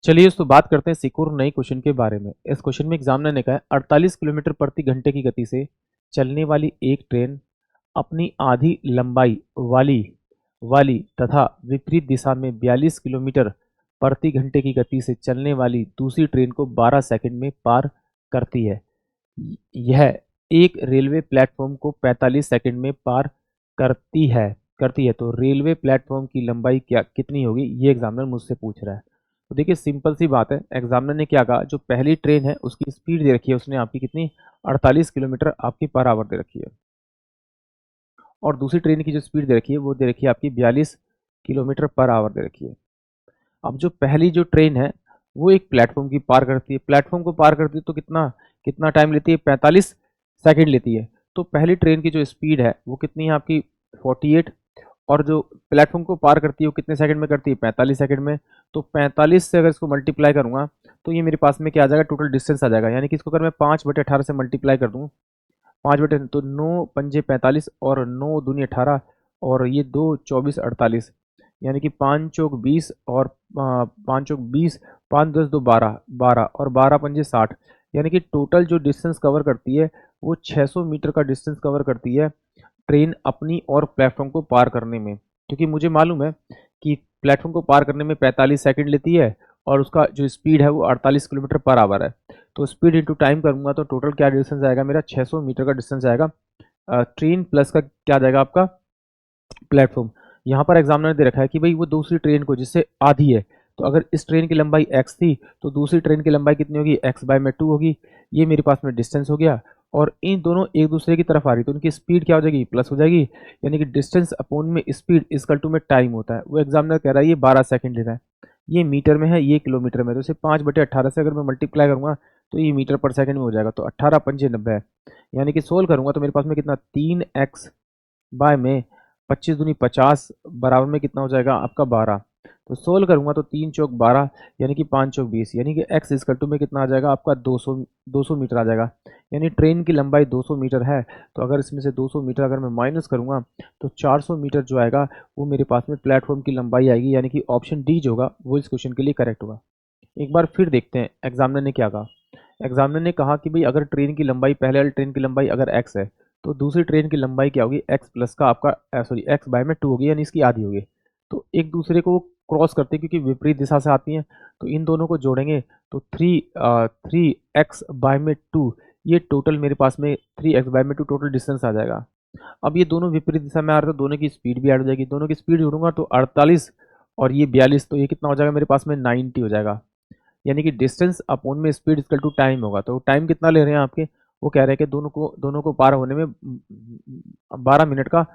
चलिए तो बात करते हैं सिक्योर नई क्वेश्चन के बारे में। इस क्वेश्चन में एग्जामिनर ने कहा है 48 किलोमीटर प्रति घंटे की गति से चलने वाली एक ट्रेन अपनी आधी लंबाई वाली वाली तथा विपरीत दिशा में 42 किलोमीटर प्रति घंटे की गति से चलने वाली दूसरी ट्रेन को 12 सेकंड में पार करती है। यह एक रेलवे प्लेटफॉर्म को 45 सेकंड में पार करती है तो रेलवे प्लेटफॉर्म की लंबाई क्या कितनी होगी, ये एग्जामिनर मुझसे पूछ रहा है। तो देखिए सिंपल सी बात है, एग्जामिनर ने क्या कहा, जो पहली ट्रेन है उसकी स्पीड दे रखी है उसने आपकी कितनी, 48 किलोमीटर आपकी पर आवर दे रखी है, और दूसरी ट्रेन की जो स्पीड दे रखी है वो दे रखी है आपकी 42 किलोमीटर पर आवर दे रखी है। अब जो पहली जो ट्रेन है वो एक प्लेटफॉर्म की पार करती है, प्लेटफॉर्म को पार करती है तो कितना कितना टाइम लेती है, 45 सेकंड लेती है। तो पहली ट्रेन की जो स्पीड है वो कितनी है आपकी 48, और जो प्लेटफॉर्म को पार करती है वो कितने सेकंड में करती है, 45 सेकंड में। तो 45 से अगर इसको मल्टीप्लाई करूंगा तो ये मेरे पास में क्या आ जाएगा, टोटल डिस्टेंस आ जाएगा। यानी कि इसको अगर मैं 5/18 से मल्टीप्लाई कर दूँ, 5/, तो 9×5 = 45 और 9×2 = 18, और ये 2×24 = 48, यानी कि 5×4 = 20 और 5×4 = 20, 5×10 = 12, 12 और 12×5 = 60, यानी कि टोटल जो डिस्टेंस कवर करती है वो 600 मीटर का डिस्टेंस कवर करती है ट्रेन अपनी और प्लेटफॉर्म को पार करने में। क्योंकि मुझे मालूम है कि प्लेटफॉर्म को पार करने में 45 सेकंड लेती है और उसका जो स्पीड है वो 48 किलोमीटर पर आवर है। तो स्पीड इंटू टाइम करूंगा तो टोटल क्या डिस्टेंस आएगा मेरा, 600 मीटर का डिस्टेंस आएगा ट्रेन प्लस का क्या जाएगा आपका प्लेटफॉर्म। यहाँ पर एग्जामिनर दे रखा है कि भाई वो दूसरी ट्रेन को जिससे आधी है, तो अगर इस ट्रेन की लंबाई x थी तो दूसरी ट्रेन की लंबाई कितनी होगी, x/2 होगी। ये मेरे पास में डिस्टेंस हो गया, और इन दोनों एक दूसरे की तरफ आ रही तो उनकी स्पीड क्या हो जाएगी, प्लस हो जाएगी। यानी कि डिस्टेंस अपॉन में स्पीड इक्वल टू में टाइम होता है। वो एग्जामिनर कह रहा है ये 12 सेकंड लेना है, ये मीटर में है ये किलोमीटर में, तो इसे 5/18 से अगर मैं मल्टीप्लाई करूंगा तो ये मीटर पर सेकंड में हो जाएगा। तो 18×5 = 90 है, यानी कि सोल्व करूंगा तो मेरे पास में कितना, 3x/में 25×2 = 50 बराबर में कितना हो जाएगा आपका 12। तो सोल्व करूंगा तो 3×4 = 12, यानी कि 5×4 = 20, यानी कि x इक्वल टू में कितना आ जाएगा आपका 200 मीटर आ जाएगा। यानी ट्रेन की लंबाई 200 मीटर है, तो अगर इसमें से 200 मीटर अगर मैं माइनस करूंगा तो 400 मीटर जो आएगा वो मेरे पास में प्लेटफॉर्म की लंबाई आएगी। यानी कि ऑप्शन डी जो होगा वो इस क्वेश्चन के लिए करेक्ट होगा। एक बार फिर देखते हैं एग्जामिनर ने क्या कहा। एग्जामिनर ने कहा कि भाई अगर ट्रेन की लंबाई, पहले वाली ट्रेन की लंबाई अगर x है तो दूसरी ट्रेन की लंबाई क्या होगी, x प्लस का आपका सॉरी x/2 होगी, यानी इसकी आधी होगी। तो एक दूसरे को क्रॉस करते हैं क्योंकि विपरीत दिशा से आती हैं, तो इन दोनों को जोड़ेंगे तो 3x/2, ये टोटल मेरे पास में 3x/2 टोटल डिस्टेंस आ जाएगा। अब ये दोनों विपरीत दिशा में आ रहे हैं तो दोनों की स्पीड भी ऐड हो जाएगी, दोनों की स्पीड जोड़ूंगा तो 48 और ये 42, तो ये कितना हो जाएगा मेरे पास में 90 हो जाएगा। यानी कि डिस्टेंस अपॉन में स्पीड इक्वल टू टाइम होगा। तो टाइम कितना ले रहे हैं आपके, वो कह रहे हैं कि दोनों को पार होने में 12 मिनट का